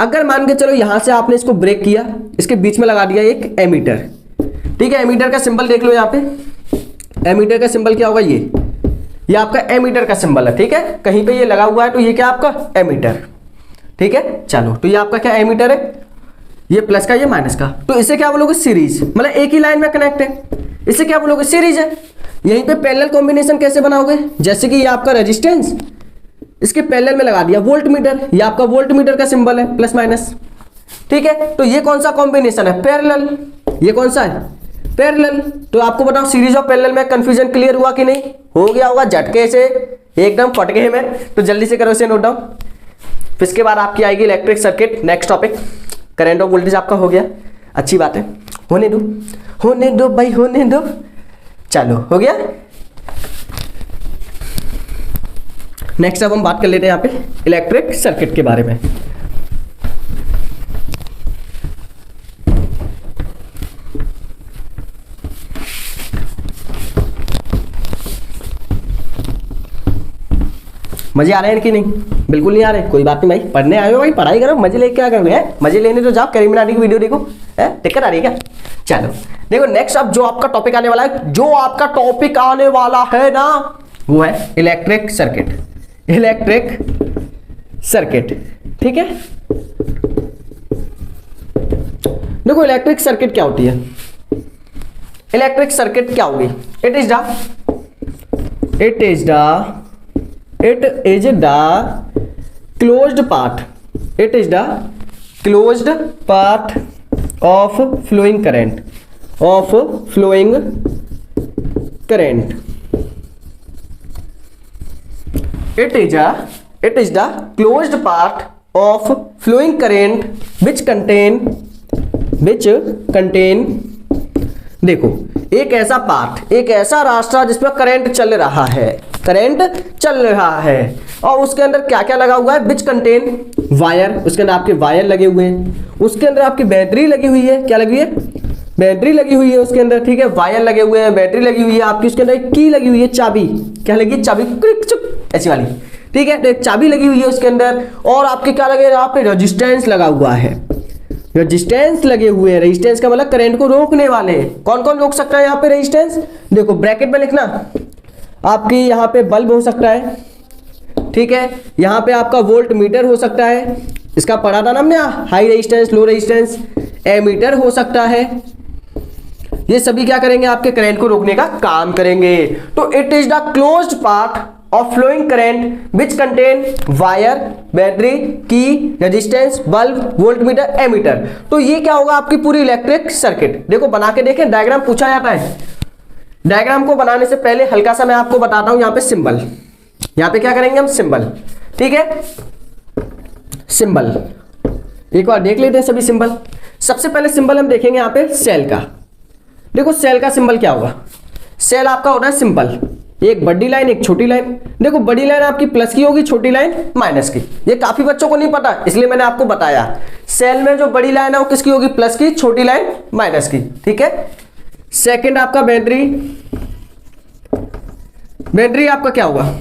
अगर मान के चलो यहां से आपने इसको ब्रेक किया, इसके बीच में लगा दिया एक एमीटर, ठीक है। एमीटर का सिंबल देख लो यहाँ पे, एमीटर का सिंबल क्या होगा, ये आपका एमीटर का सिंबल है। ठीक है, कहीं पे ये लगा हुआ है तो ये क्या आपका एमीटर। ठीक है, चलो तो ये आपका क्या एमीटर है, ये प्लस का ये माइनस का, तो इसे क्या बोलोगे सीरीज, मतलब एक ही लाइन में कनेक्ट है, इसे क्या बोलोगे सीरीज है। यहीं पे पैरेलल कॉम्बिनेशन कैसे बनाओगे, जैसे कि ये आपका रेजिस्टेंस, इसके पैरेलल में लगा दिया वोल्ट मीटर, ये आपका वोल्ट मीटर का सिंबल है प्लस माइनस। ठीक है, तो ये कौन सा कॉम्बिनेशन है, पैरेलल, ये कौन सा है पैरेलल। तो आपको बताओ सीरीज और पैरेलल में कंफ्यूजन क्लियर हुआ कि नहीं, हो गया होगा झटके से एकदम फट गए में, तो जल्दी से करो इसे नोट डाउन। फिर इसके बाद आपकी आएगी electric circuit, next topic. Current और वोल्टेज आपका हो गया, अच्छी बात है, होने दो भाई होने दो, चलो हो गया। नेक्स्ट अब हम बात कर लेते हैं यहाँ पे इलेक्ट्रिक सर्किट के बारे में। मजे आ रहे हैं कि नहीं, बिल्कुल नहीं आ रहे, कोई बात नहीं भाई, पढ़ने आए हो भाई, पढ़ाई करो, मजे लेके क्या करना है, मजे लेने तो जाओ, करीमनाटी की वीडियो देखो, है दिक्कत आ रही है क्या। चलो देखो नेक्स्ट अब जो आपका टॉपिक आने वाला है, जो आपका टॉपिक आने वाला है ना, वो है इलेक्ट्रिक सर्किट, इलेक्ट्रिक सर्किट। ठीक है, देखो इलेक्ट्रिक सर्किट क्या होती है, इलेक्ट्रिक सर्किट क्या होगी, it is the closed part, it is the closed path of flowing current, it is the closed part of flowing current which contain, देखो एक ऐसा पार्ट, एक ऐसा रास्ता जिसमें करंट चल रहा है, करंट चल रहा है, और उसके अंदर क्या क्या लगा हुआ है, विच कंटेन वायर, उसके अंदर आपके वायर लगे हुए हैं, उसके अंदर आपकी बैटरी लगी हुई है, क्या लगी हुई है, बैटरी लगी हुई है उसके अंदर। ठीक है, वायर लगे हुए हैं, बैटरी लगी हुई है आपकी, उसके अंदर एक की लगी हुई है, चाबी, क्या लगी है, चाबी ऐसी वाली। ठीक है, तो एक चाबी लगी हुई है उसके अंदर, और आपके क्या लगे, यहाँ पे रेजिस्टेंस लगा हुआ है, रेजिस्टेंस लगे हुए हैं, रेजिस्टेंस का मतलब करंट को रोकने वाले। कौन कौन रोक सकता है यहाँ पे रेजिस्टेंस, देखो ब्रैकेट में लिखना, आपकी यहाँ पे बल्ब हो सकता है, ठीक है, यहाँ पे आपका वोल्ट मीटर हो सकता है, इसका पढ़ा था ना हमने, high resistance low resistance, ammeter हो सकता है, ये सभी क्या करेंगे, आपके करंट को रोकने का काम करेंगे। तो it is the closed path of flowing current which contain wire, battery, key, resistance, bulb, voltmeter, ammeter. तो ये क्या होगा, आपकी पूरी इलेक्ट्रिक सर्किट। देखो बना के देखें, डायग्राम पूछा जाता है, डायग्राम को बनाने से पहले हल्का सा मैं आपको बताता हूं, यहाँ पे सिंबल, यहाँ पे क्या करेंगे हम, सिंबल। ठीक है, सिंबल एक बार देख लेते हैं सभी सिंबल। सबसे पहले सिंबल हम देखेंगे यहाँ पे सेल का। देखो सेल का सिंबल क्या होगा, सेल आपका होता है सिंपल, एक बड़ी लाइन एक छोटी लाइन। देखो बड़ी लाइन आपकी प्लस की होगी, छोटी लाइन माइनस की। ये काफी बच्चों को नहीं पता, इसलिए मैंने आपको बताया, सेल में जो बड़ी लाइन है वो किसकी होगी, प्लस की, छोटी लाइन माइनस की। ठीक है, सेकंड आपका बैटरी, बैटरी आपका क्या होगा,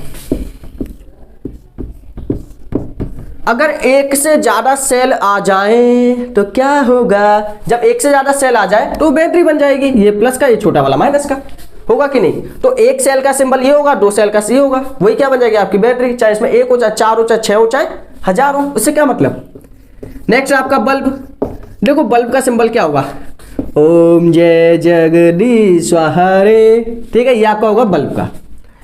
अगर एक से ज्यादा सेल आ जाए तो क्या होगा, जब एक से ज्यादा सेल आ जाए तो बैटरी बन जाएगी, ये प्लस का ये छोटा वाला माइनस का, होगा कि नहीं। तो एक सेल का सिंबल ये होगा, दो सेल का ये होगा, वही क्या बन जाएगी आपकी बैटरी, चाहे इसमें एक हो, चाहे चार हो, चाहे छह हो, चाहे हजार हो, उससे क्या मतलब। नेक्स्ट आपका बल्ब, देखो बल्ब का सिंबल क्या होगा, ओम जय जगदीश हरे। ठीक है, ये आपका होगा बल्ब का,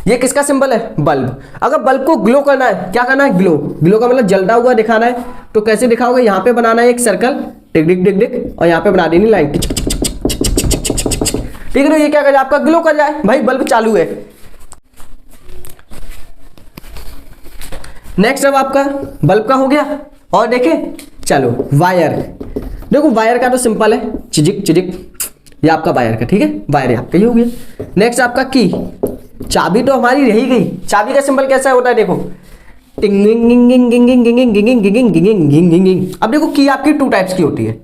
ये किसका सिंबल है, बल्ब। अगर बल्ब को ग्लो करना है, क्या करना है, ग्लो, ग्लो का मतलब जलता हुआ दिखाना है, तो कैसे दिखाओगे, यहाँ पे बनाना है एक सर्कल, टिक टिक टिक टिक, और यहाँ पे बना देनी लाइन, ठीक है। तो ये क्या कर आपका ग्लो कर जाए, भाई बल्ब चालू है। नेक्स्ट अब आपका बल्ब का हो गया, और देखें चलो वायर, देखो वायर का तो सिंपल है, चिजिक चिजिक, ये आपका वायर का, ठीक है, वायर आपका ये हो गया। नेक्स्ट आपका की, चाबी तो हमारी रही गई, चाबी का सिंबल कैसा होता है, देखो टिंग। अब देखो की आपकी टू टाइप्स की होती है,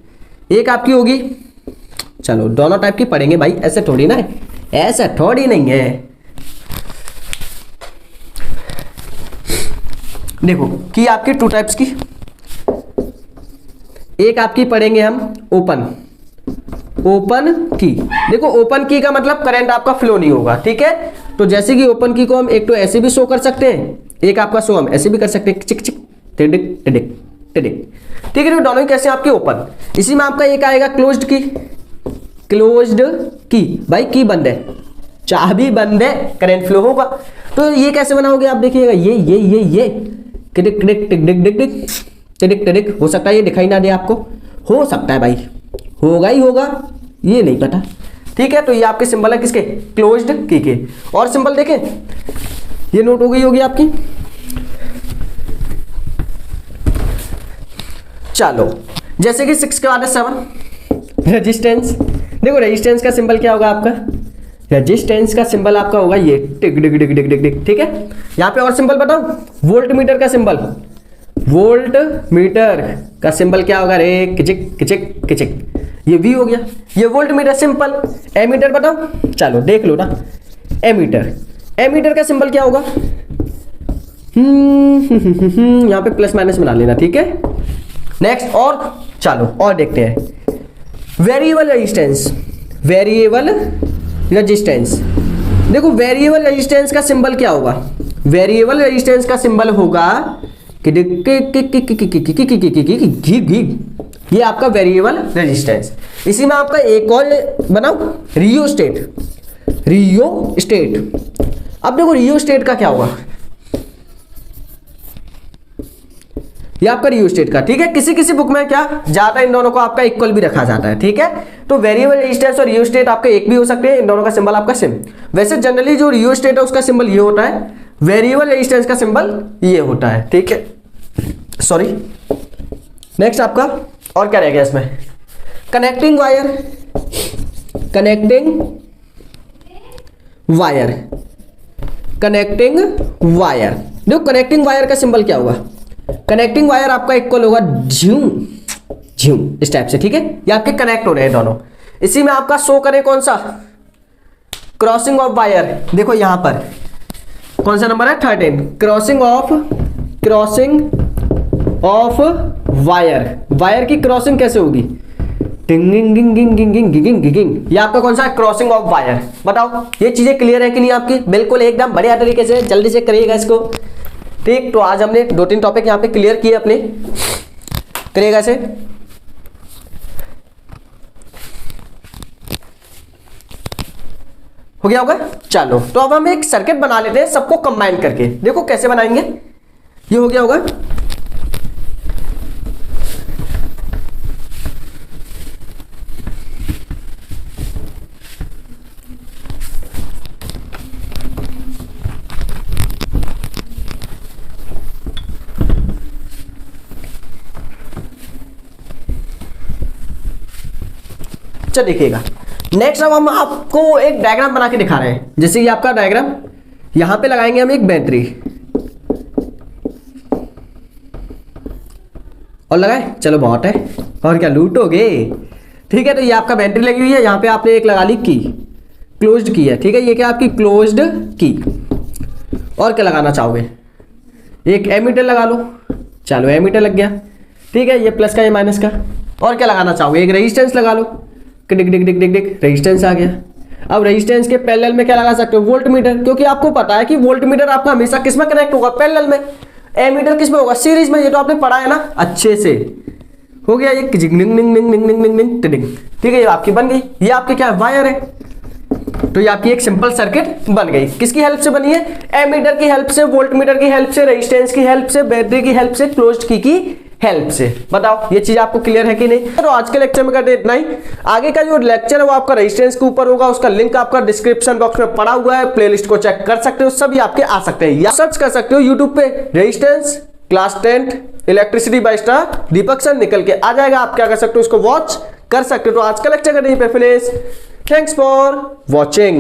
एक आपकी होगी, चलो दोनों टाइप की पढ़ेंगे भाई, ऐसे थोड़ी ना है, ऐसा थोड़ी नहीं है। देखो की आपकी टू टाइप्स की, एक आपकी पढ़ेंगे हम ओपन, ओपन की। देखो ओपन की का मतलब करंट आपका फ्लो नहीं होगा, ठीक है। तो जैसे कि ओपन की को हम एक तो ऐसे भी शो कर सकते हैं, एक आपका शो हम ऐसे भी कर सकते हैं, चिक चिक टिडिक टिडिक टिडिक, ठीक है। तो दोनों ही कैसे आपके ओपन। इसी में आपका एक आएगा क्लोज्ड की, क्लोज्ड की भाई की बंद है, चाबी बंद है, करंट फ्लो होगा। तो ये कैसे बनाओगे आप देखिएगा, ये टिडिक टिडिक टिडिक टिडिक टिडिक टिडिक। हो सकता है ये दिखाई ना दे आपको, हो सकता है भाई होगा ही होगा, ये नहीं पता, ठीक है। तो ये आपके सिंबल है किसके, क्लोज्ड की के। और सिंबल देखें, ये नोट हो गई होगी आपकी। चलो जैसे कि 6 के बाद है 7 रेजिस्टेंस। देखो रेजिस्टेंस का सिंबल क्या होगा आपका, रेजिस्टेंस का सिंबल आपका होगा ये टिक डिक डिक डिक डिक डिक, ठीक है। यहां पे और सिंबल बताओ, वोल्ट मीटर का सिंबल, वोल्ट मीटर का सिंबल क्या होगा, रे किचिक किचिक किचिक, ये वी हो गया, ये वोल्ट मीटर सिंपल। एमीटर बताओ, चलो देख लो ना, एमीटर, एमीटर का सिंबल क्या होगा, यहां पे प्लस माइनस बना लेना, ठीक है। नेक्स्ट और चलो और देखते हैं, वेरिएबल रेजिस्टेंस, वेरिएबल रेजिस्टेंस। देखो वेरिएबल रेजिस्टेंस का सिंबल क्या होगा, वेरिएबल रेजिस्टेंस का सिंबल होगा ये आपका वेरिएबल रेजिस्टेंस। इसी में आपका एक और बनाओ, रियोस्टेट, रियोस्टेट। अब देखो रियोस्टेट का क्या होगा, ये आपका रियोस्टेट का, ठीक है। किसी किसी बुक में क्या जाता है, इन दोनों को आपका इक्वल भी रखा जाता है, ठीक है। तो वेरिएबल रेजिस्टेंस और रियोस्टेट आपके एक भी हो सकते हैं, इन दोनों का सिंबल आपका सेम। वैसे जनरली जो रियोस्टेट है उसका सिंबल ये होता है, वेरिएबल रेजिस्टेंस का सिंबल ये होता है, ठीक है। सॉरी, नेक्स्ट आपका और क्या रह गया इसमें, connecting wire, connecting wire, connecting wire. देखो कनेक्टिंग वायर का सिंबल क्या होगा, कनेक्टिंग वायर आपका इक्वल होगा झ्यू झ्यू, इस टाइप से, ठीक है। ये आपके कनेक्ट हो रहे हैं दोनों। इसी में आपका शो करें कौन सा, क्रॉसिंग ऑफ वायर। देखो यहां पर कौन सा नंबर है, 13, क्रॉसिंग ऑफ वायर। वायर की क्रॉसिंग कैसे होगी, टिंगिंग गिंग गिंग गिंग गिंग गिंग गिंग। ये आपका कौन सा है, क्रॉसिंग ऑफ वायर। बताओ ये चीजें क्लियर है कि नहीं आपकी, बिल्कुल एकदम बढ़िया तरीके से, जल्दी से करिएगा इसको, ठीक। तो आज हमने 2-3 टॉपिक यहाँ पे क्लियर किए अपने, करिएगा से। हो गया होगा। चलो तो अब हम एक सर्किट बना लेते हैं सबको कंबाइन करके, देखो कैसे बनाएंगे। ये हो गया होगा, चल देखिएगा। नेक्स्ट अब हम आपको एक डायग्राम बना के दिखा रहे हैं, जैसे ये आपका डायग्राम, यहां पे लगाएंगे हम एक बैटरी और लगाए, चलो बहुत है और क्या लूटोगे, ठीक है। तो ये आपका बैटरी लगी हुई है, यहां पे आपने एक लगा ली की, क्लोज्ड की है, ठीक है। ये क्या आपकी क्लोज्ड की। और क्या लगाना चाहोगे, एक एमीटर लगा लो, चलो एमीटर लग गया, ठीक है। ये प्लस का ये माइनस का। और क्या लगाना चाहोगे, एक रेजिस्टेंस लगा लो, डिक डिक डिक डिक डिक, रेजिस्टेंस आ गया। अब रेजिस्टेंस के पैरेलल में क्या लगा सकते हो, वोल्ट मीटर, क्योंकि आपको पता है कि वोल्ट मीटर आपका हमेशा किस में कनेक्ट होगा, पैरेलल में। एमीटर किस में होगा, सीरीज में, ये तो आपने पढ़ा है ना अच्छे से। हो गया ये, ठीक है। ये आपकी बन गई, ये आपके क्या वायर है। तो ये आपकी एक सिंपल सर्किट बन गई। किसकी हेल्प से बनी है, एमीटर की हेल्प से, वोल्ट मीटर की हेल्प से, रेजिस्टेंस की हेल्प से, बैटरी की हेल्प से, क्लोज्ड की हेल्प से। बताओ ये चीज आपको क्लियर है कि नहीं। तो आज के लेक्चर में करते इतना ही। आगे का जो लेक्चर है वो आपका रेजिस्टेंस के ऊपर होगा, उसका लिंक आपका डिस्क्रिप्शन बॉक्स में पड़ा हुआ है, प्लेलिस्ट को चेक कर सकते हो, सभी आपके आ सकते हैं, या सर्च कर सकते हो यूट्यूब पे resistance class 10 electricity by star Deepak sir, निकल के आ जाएगा। आप क्या कर सकते हो, उसको वॉच कर सकते हो। तो आज का लेक्चर करने पे फिनिश। Thanks for watching.